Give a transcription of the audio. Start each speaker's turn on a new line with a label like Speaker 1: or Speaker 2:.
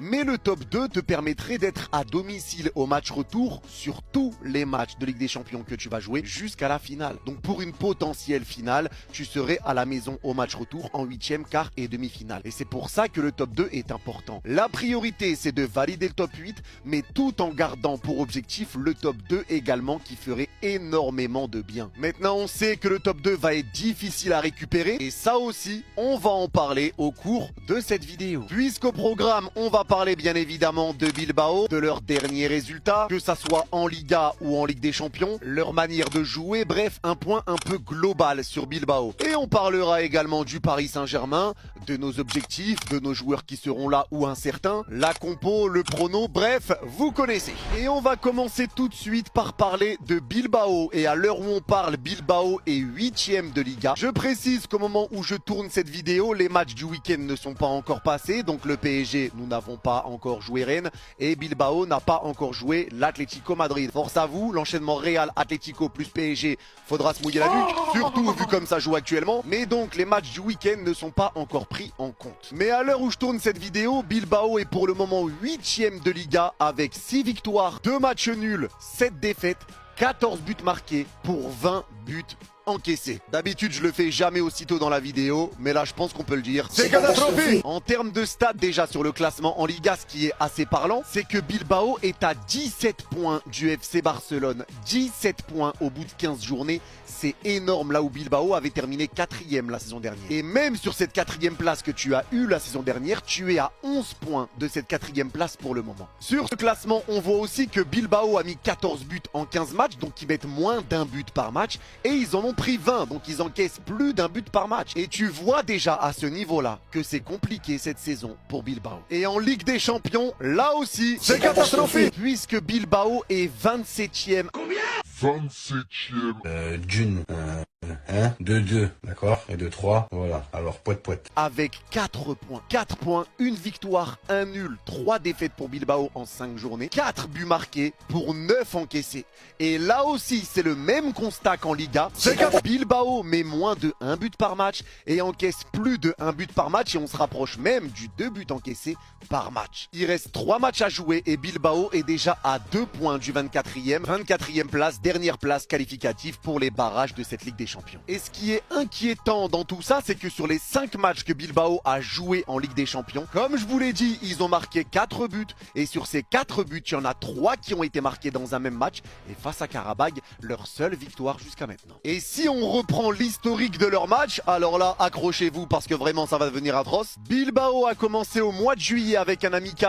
Speaker 1: Mais le top 2 te permettrait d'être à domicile au match retour sur tous les matchs de Ligue des Champions que tu vas jouer jusqu'à la finale. Donc pour une potentielle finale, tu serais à la maison au match retour en 8e, quart et demi-finale. Et c'est pour ça que le top 2 est important. La priorité, c'est de valider le top 8, mais tout en gardant pour objectif le top 2 également qui ferait énormément de bien. Maintenant, on sait que le top 2 va être difficile à récupérer et ça aussi, on va en parler au cours de cette vidéo. Puisqu'au programme, on va parler bien évidemment de Bilbao, de leurs derniers résultats, que ça soit en Liga ou en Ligue des Champions, leur manière de jouer, bref, un point un peu global sur Bilbao. Et on parlera également du Paris Saint-Germain, de nos objectifs, de nos joueurs qui seront là ou incertains, la compo, le prono, bref, vous connaissez. Et on va commencer tout de suite par parler de Bilbao. Et à l'heure où on parle, Bilbao est 8e de Liga. Je précise qu'au moment où je tourne cette vidéo, les matchs du week-end ne sont pas encore passés, donc le PSG, nous n'avons pas encore joué Rennes et Bilbao n'a pas encore joué l'Atlético Madrid. Force à vous, l'enchaînement Real, Atlético plus PSG, faudra se mouiller la nuque, surtout vu comme ça joue actuellement. Mais donc les matchs du week-end ne sont pas encore pris en compte. Mais à l'heure où je tourne cette vidéo, Bilbao est pour le moment 8e de Liga avec 6 victoires, 2 matchs nuls, 7 défaites, 14 buts marqués pour 20 buts encaissé. D'habitude, je le fais jamais aussitôt dans la vidéo, mais là, je pense qu'on peut le dire. C'est catastrophique! En termes de stats, déjà sur le classement en Liga, ce qui est assez parlant, c'est que Bilbao est à 17 points du FC Barcelone. 17 points au bout de 15 journées. C'est énorme là où Bilbao avait terminé 4e la saison dernière. Et même sur cette 4e place que tu as eue la saison dernière, tu es à 11 points de cette 4e place pour le moment. Sur ce classement, on voit aussi que Bilbao a mis 14 buts en 15 matchs, donc ils mettent moins d'un but par match, et ils en ont pris 20, donc ils encaissent plus d'un but par match. Et tu vois déjà à ce niveau-là que c'est compliqué cette saison pour Bilbao. Et en Ligue des Champions, là aussi, c'est catastrophique puisque Bilbao est 27e. Combien?
Speaker 2: 27e. D'une. 2-2, d'accord. Et 2-3, voilà. Alors, poète.
Speaker 1: Avec 4 points. 4 points, une victoire, un nul, 3 défaites pour Bilbao en 5 journées. 4 buts marqués pour 9 encaissés. Et là aussi, c'est le même constat qu'en Liga. Bilbao met moins de 1 but par match et encaisse plus de 1 but par match. Et on se rapproche même du 2 buts encaissés par match. Il reste 3 matchs à jouer et Bilbao est déjà à 2 points du 24e. 24e place, dernière place qualificative pour les barrages de cette Ligue des Champions. Et ce qui est inquiétant dans tout ça, c'est que sur les 5 matchs que Bilbao a joué en Ligue des Champions, comme je vous l'ai dit, ils ont marqué 4 buts. Et sur ces 4 buts, il y en a 3 qui ont été marqués dans un même match. Et face à Karabag, leur seule victoire jusqu'à maintenant. Et si on reprend l'historique de leur match, alors là, accrochez-vous parce que vraiment ça va devenir atroce. Bilbao a commencé au mois de juillet avec un amical